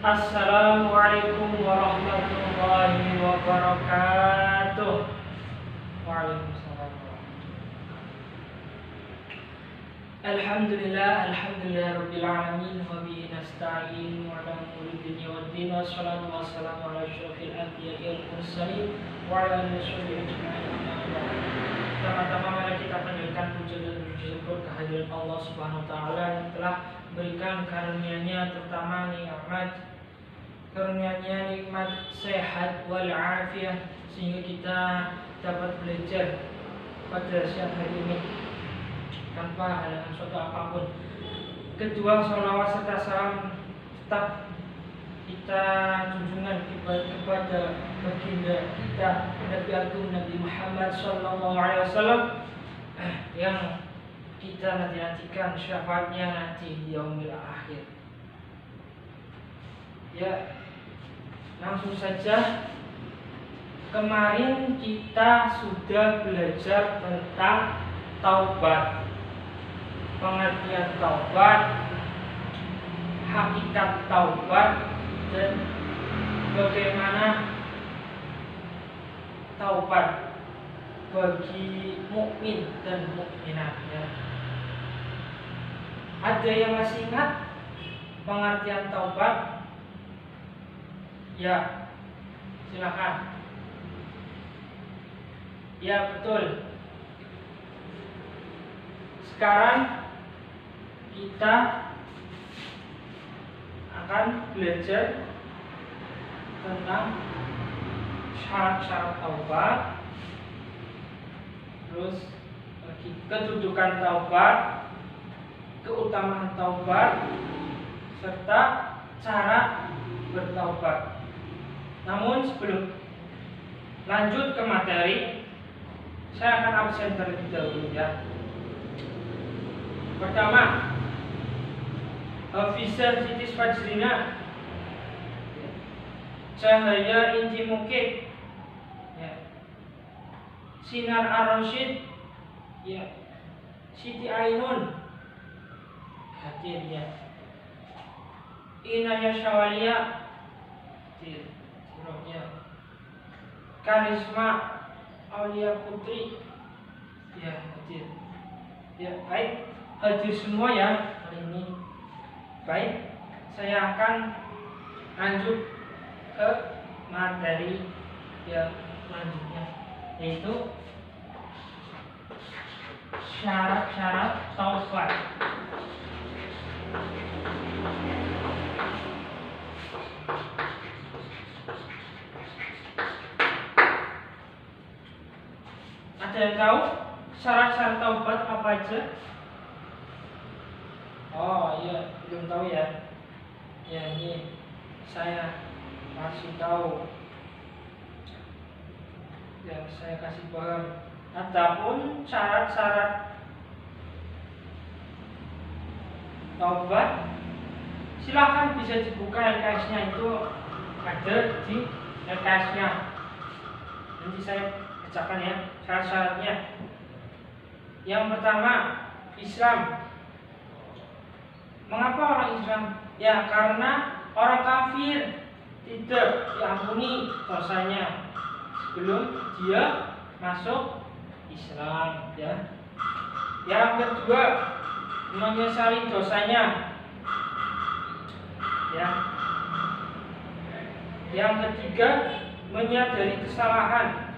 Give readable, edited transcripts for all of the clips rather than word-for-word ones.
Assalamualaikum warahmatullahi wabarakatuh. Waalaikumsalam. Alhamdulillah rabbil alamin wa bihi nasta'in wa ala umuri dunya waddin wassalatu wassalamu ala asyrofil anbiya'i wal mursalin wa ala alihi washabihi ajma'in. Pertama-tama mari kita panjatkan puja dan syukur kehadirat Allah Subhanahu wa taala yang telah berikan karunia-Nya, terutama nikmat sehat wal afiat, sehingga kita dapat belajar pada siang hari ini tanpa halangan suatu apapun. Kedua, sholawat serta salam tetap kita junjungan kepada baginda kita Nabi Agung Nabi Muhammad Sallallahu Alaihi Wasallam yang kita nantikan syafaatnya nanti di yaumil akhir. Ya, langsung saja. Kemarin kita sudah belajar tentang taubat, pengertian taubat, hakikat taubat, dan bagaimana taubat bagi mukmin dan mukminatnya. Ada yang masih ingat pengertian taubat? Ya, silakan. Ya, betul. Sekarang kita akan belajar tentang syarat-syarat taubat, terus kedudukan taubat, keutamaan taubat, serta cara bertaubat. Namun sebelum lanjut ke materi, saya akan absen terlebih dahulu ya. Pertama, Hafizah Siti Fajrina, Cahaya Inti Mukib, ya. Sinar Ar-Rasyid, ya. Siti Ainun, hadir ya. Inayah Syawaliyah, hadir. Ya. Karisma Aulia Putri, ya, hadir. Ya, baik, hadir semua ya hari ini. Baik, saya akan lanjut ke materi yang selanjutnya, yaitu syarat-syarat taubat. Ada yang tahu syarat-syarat taubat apa aja? Oh iya, belum tahu ya. Ya, ini saya kasih tahu. Ya, saya kasih paham. Adapun syarat-syarat taubat, silakan bisa dibuka LKS-nya, itu ada di LKS-nya. Nanti saya bacakan ya syarat-syaratnya. Yang pertama, Islam. Mengapa orang Islam? Ya, karena orang kafir tidak diampuni dosanya sebelum dia masuk Islam ya. Yang kedua, menyesali dosanya ya. Yang ketiga, menyadari kesalahan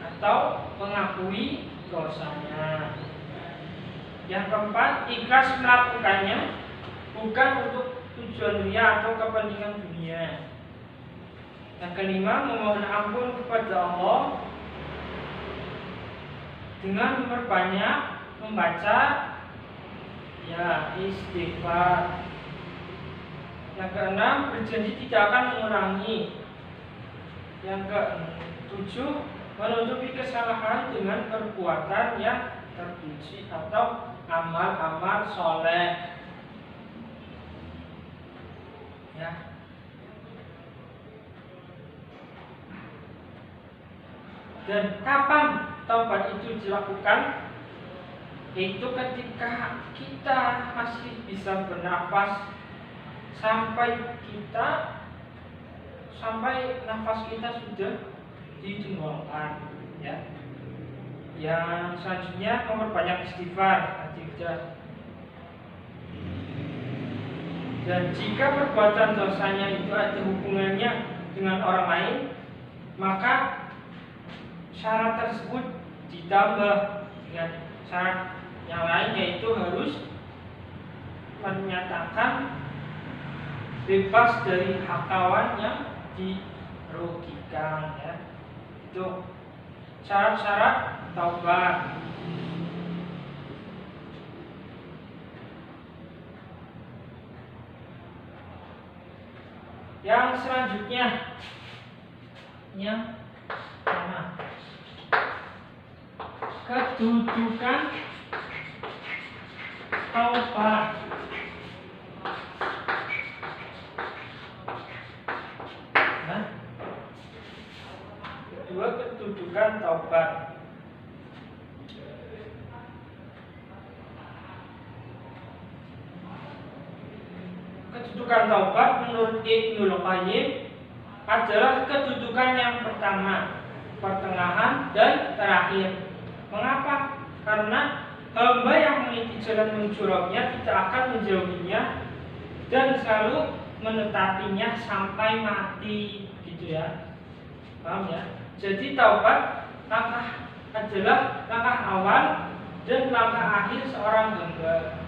atau mengakui dosanya. Yang keempat, ikhlas melakukannya, bukan untuk tujuan dunia atau kepentingan dunia. Yang kelima, memohon ampun kepada Allah dengan memperbanyak membaca ya istighfar. Yang keenam, berjanji tidak akan mengurangi. Yang ketujuh, menutupi kesalahan dengan perbuatan yang terpuji atau amal-amal soleh ya. Dan kapan taubat itu dilakukan? Yaitu ketika kita masih bisa bernafas, sampai nafas kita sudah ditenggorokan, ya. Yang selanjutnya memperbanyak istighfar, dan jika perbuatan dosanya itu ada hubungannya dengan orang lain, maka syarat tersebut ditambah dengan syarat yang lain, yaitu harus menyatakan bebas dari hak kawan yang dirugikan, ya. Itu syarat-syarat taubat. Yang selanjutnya, yang pertama, kedudukan taubat. Kedua, kedudukan taubat. Kedudukan taubat menurut Ibnul Qayyim adalah kedudukan yang pertama, pertengahan, dan terakhir. Mengapa? Karena hamba yang meniti jalan menuju Rabbnya tidak akan menjauhinya dan selalu menetapinya sampai mati, gitu ya. Paham ya? Jadi taubat adalah langkah awal dan langkah akhir seorang hamba.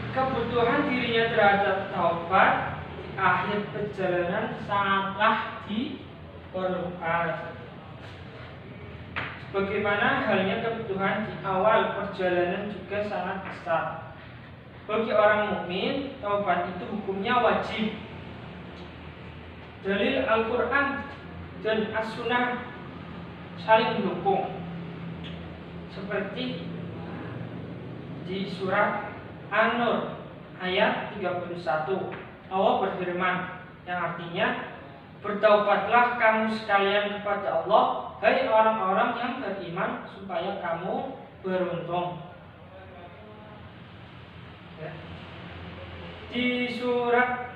Kebutuhan dirinya terhadap taubat di akhir perjalanan sangatlah diperlukan. Bagaimana halnya kebutuhan di awal perjalanan juga sangat besar. Bagi orang mukmin, taubat itu hukumnya wajib. Dalil Al-Quran dan As-Sunnah saling mendukung. Seperti di surat An-Nur ayat 31, Allah berfirman, yang artinya, bertaubatlah kamu sekalian kepada Allah, hai orang-orang yang beriman, supaya kamu beruntung. Ya. Di surat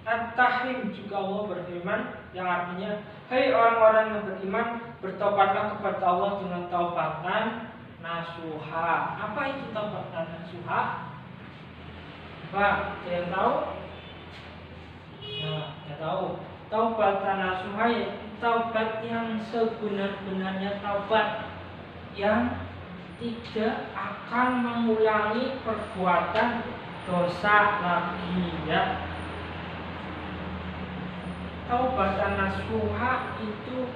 At-Tahrim juga Allah berfirman, yang artinya, hai orang-orang yang beriman, bertaubatlah kepada Allah dengan taubatan nasuha. Apa itu taubatan nasuha? Pak, saya tahu. Nah, saya tahu. Taubatan nasuha yaitu taubat yang sebenar-benarnya taubat, yang tidak akan mengulangi perbuatan dosa lagi, ya. Taubatan nasuha itu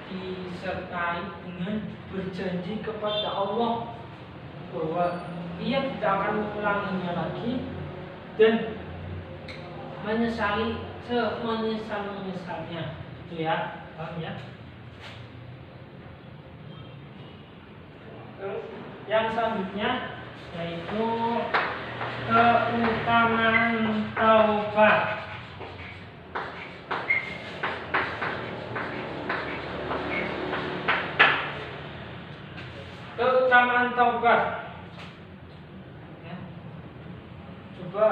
disertai dengan berjanji kepada Allah bahwa ia tidak akan mengulanginya lagi dan menyesali semenyesal-menyesalnya, itu ya, paham ya? Yang selanjutnya yaitu keutamaan taubat. Keutamaan taubat. Ya. Coba,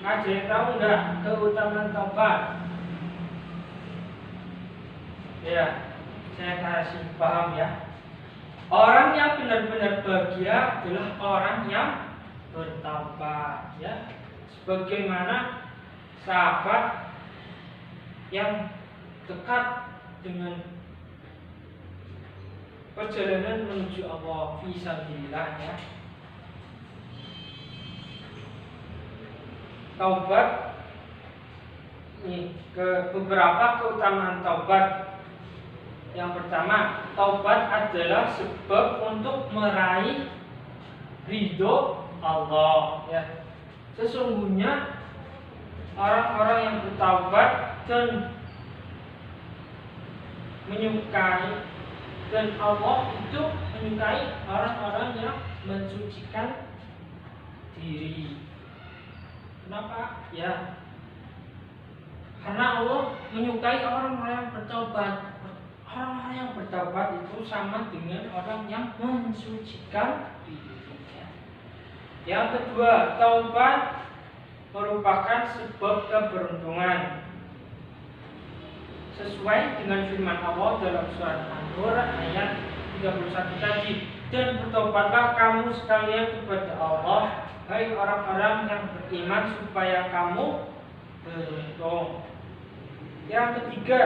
ada yang tahu nggak keutamaan taubat? Ya, saya kasih paham ya. Orang yang benar-benar bahagia adalah orang yang bertaubat, ya. Sebagaimana sahabat yang dekat dengan perjalanan menuju Allah fisabilillah, ya. Taubat, nih, beberapa keutamaan taubat. Yang pertama, taubat adalah sebab untuk meraih ridho Allah, ya. Sesungguhnya orang-orang yang bertaubat dan menyukai, dan Allah itu menyukai orang-orang yang mensucikan diri. Kenapa? Ya, karena Allah menyukai orang-orang yang bertaubat. Orang-orang yang bertaubat itu sama dengan orang yang mensucikan diri. Yang kedua, taubat merupakan sebab keberuntungan. Sesuai dengan firman Allah dalam surat An-Nur ayat 31 tadi, dan bertobatlah kamu sekalian kepada Allah, hai orang-orang yang beriman, supaya kamu beruntung. Yang ketiga,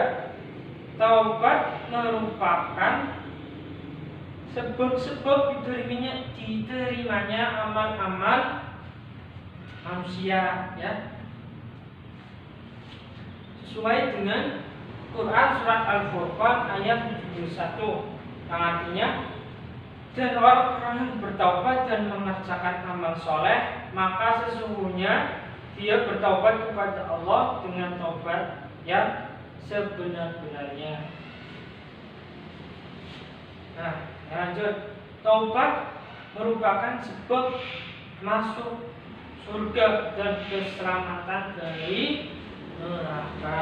taubat merupakan sebab-sebab diterimanya amal-amal manusia, ya, sesuai dengan Quran surat Al-Furqan ayat 71, yang artinya, dan orang-orang yang bertaubat dan mengerjakan amal soleh, maka sesungguhnya dia bertaubat kepada Allah dengan taubat yang sebenar-benarnya. Nah, lanjut. Taubat merupakan sebab masuk surga dan keselamatan dari neraka.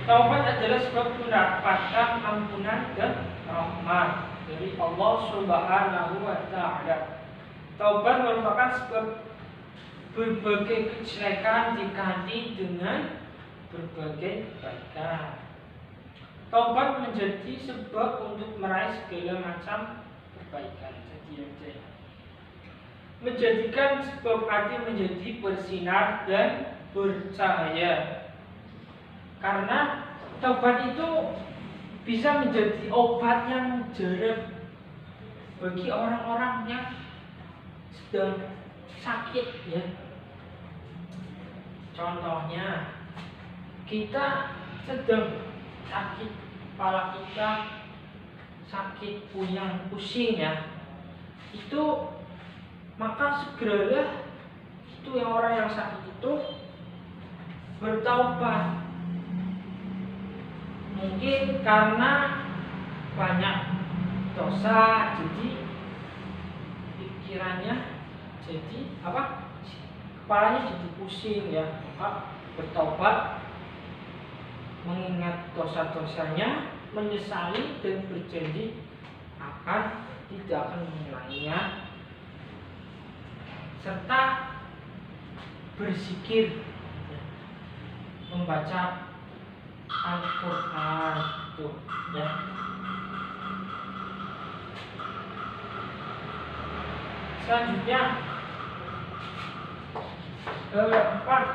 Taubat adalah sebab mendapatkan ampunan dan rahmat dari Allah Subhanahu wa Ta'ala. Taubat merupakan sebab berbagai kejelekan diganti dengan berbagai kebaikan. Taubat menjadi sebab untuk meraih segala macam kebaikan. Menjadikan sebab hati menjadi bersinar dan bercahaya. Karena taubat itu bisa menjadi obat yang mujarab bagi orang-orang yang sedang sakit, ya. Contohnya, kita sedang sakit, kepala kita sakit, pusing, ya. Itu maka segeralah itu orang yang sakit itu bertaubat. Mungkin karena banyak dosa, jadi pikirannya jadi kepalanya jadi pusing, ya. Maka bertaubat, mengingat dosa-dosanya, menyesali dan berjanji akan tidak akan mengulanginya, serta berzikir, membaca Al-Quran itu, ya. Selanjutnya, keempat,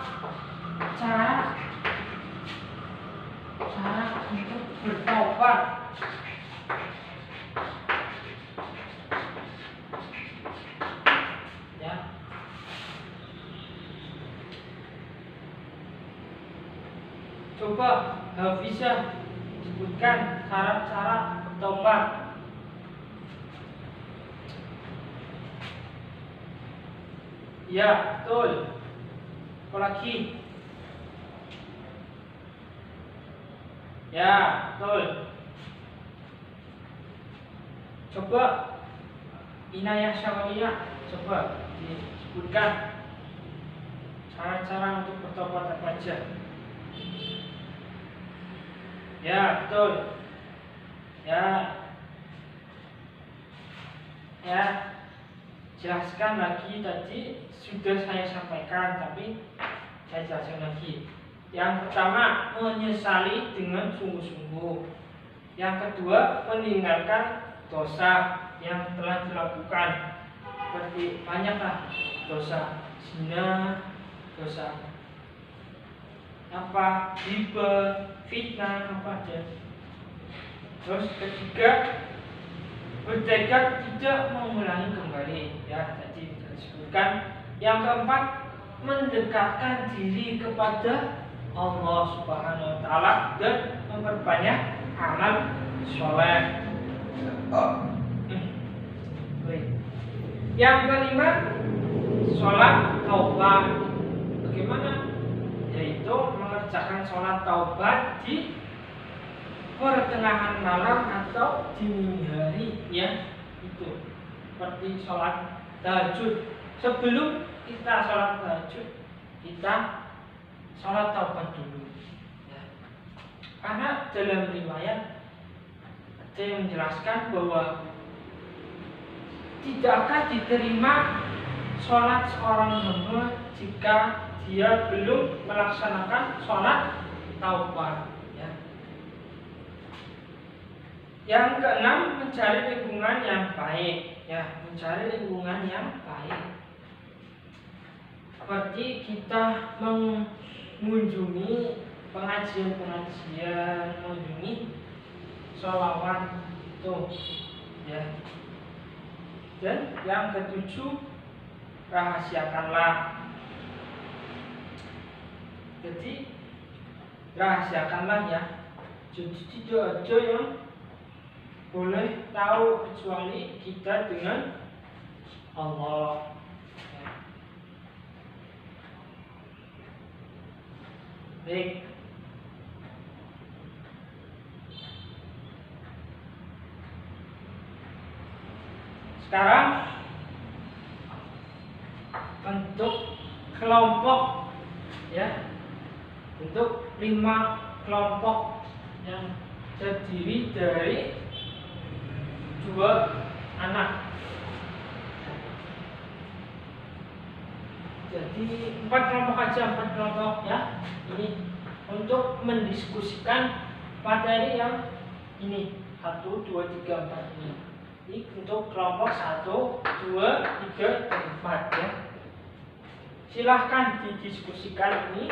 cara untuk bertaubat. Ya. Coba bisa sebutkan cara-cara bertobat. Ya, betul. Apalagi? Ya, betul. Coba Inayah Syawaliyah, coba disebutkan cara-cara untuk bertobat apa aja. Ya, betul. Ya, jelaskan lagi, tadi sudah saya sampaikan, tapi saya jelaskan lagi. Yang pertama, menyesali dengan sungguh-sungguh. Yang kedua, meninggalkan dosa yang telah dilakukan. Seperti banyaklah dosa zina, dosa riba, fitnah, apa aja. Terus ketiga, bertekad tidak mengulangi kembali, ya, tadi disebutkan. Yang keempat, mendekatkan diri kepada Allah Subhanahu wa Ta'ala dan memperbanyak amal soleh. Yang kelima, sholat taubat. Bagaimana? Yaitu mengerjakan sholat taubat di pertengahan malam atau dini hari, ya. Itu seperti sholat tahajud. Sebelum kita sholat tahajud, kita sholat taubat dulu, ya. Karena dalam riwayat ada yang menjelaskan bahwa tidak akan diterima sholat seorang hamba jika dia belum melaksanakan sholat taubat. Ya. Yang keenam, mencari lingkungan yang baik. Ya, mencari lingkungan yang baik. Seperti kita mengunjungi pengajian-pengajian, mengunjungi sholawat itu, ya. Dan yang ketujuh, rahasiakanlah. Jadi rahasiakanlah ya. Jadi tidak ada yang boleh tahu kecuali kita dengan Allah. Ya. Baik. Sekarang untuk kelompok, ya, untuk 5 kelompok yang terdiri dari 2 anak. Jadi 4 kelompok aja, 4 kelompok ya. Ini untuk mendiskusikan materi yang ini 1, 2, 3, 4 ini. Ini untuk kelompok 1, 2, 3, dan 4 ya. Silahkan didiskusikan ini.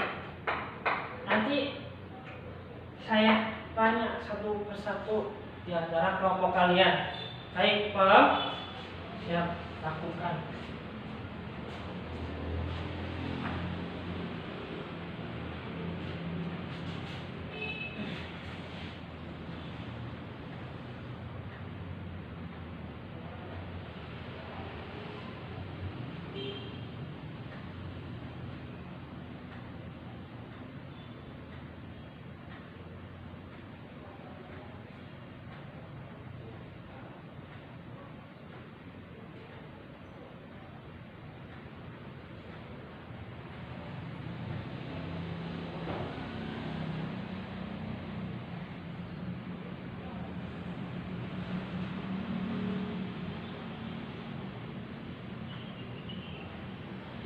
Nanti saya tanya satu persatu di antara kelompok kalian. Baik, paham? Siap, lakukan.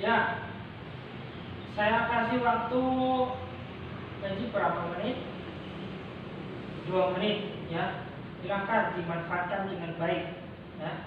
Ya, saya kasih waktu jadi berapa menit? 2 menit ya. Silakan dimanfaatkan dengan baik ya.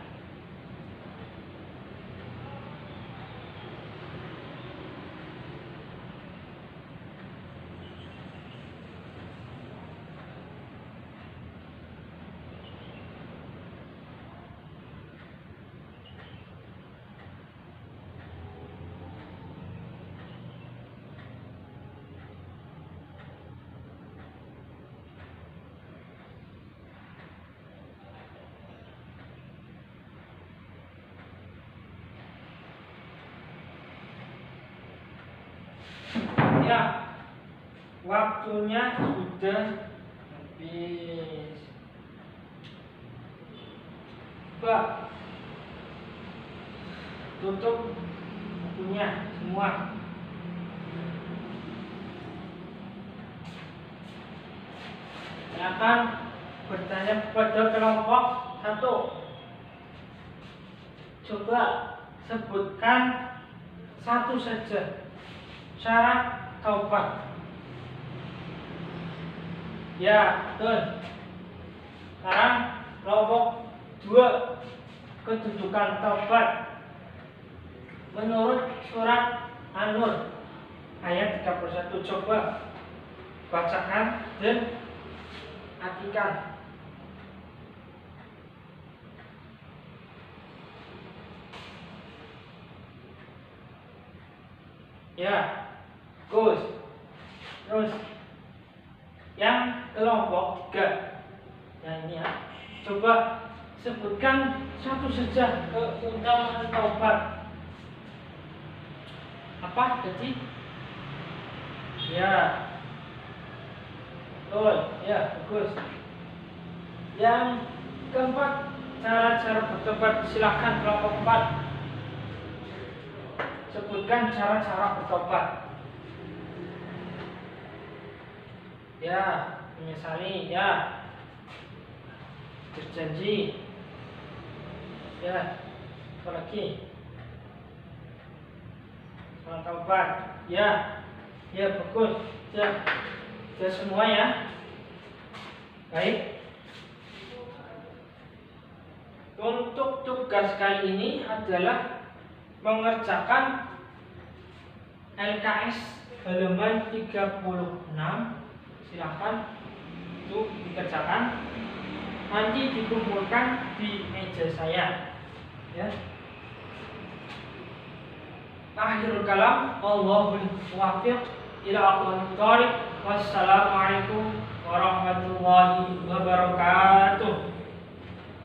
Ya, waktunya sudah habis. Coba tutup bukunya semua. Saya akan bertanya kepada kelompok 1. Coba sebutkan satu saja syarat taubat. Ya, betul. Sekarang kelompok 2, kedudukan taubat menurut surat An-Nur ayat 31. Coba bacakan dan artikan. Ya, terus yang kelompok 3. Nah ini ya. Coba sebutkan satu saja keutamaan taubat. Apa jadi? Ya. Betul, ya, bagus. Yang keempat, cara-cara bertobat. Silakan kelompok 4. Sebutkan cara-cara bertobat. Ya, menyesali, ya. Berjanji. Ya, apa lagi? Surat Taubat. Ya. Ya, bagus. Sudah semua ya. Baik. Untuk tugas kali ini adalah mengerjakan LKS halaman 36. Silahkan untuk dikerjakan. Nanti dikumpulkan di meja saya. Ya. Akhirul kalam, Allahul muwaffiq ila aqwamit thoriq. Wassalamualaikum warahmatullahi wabarakatuh.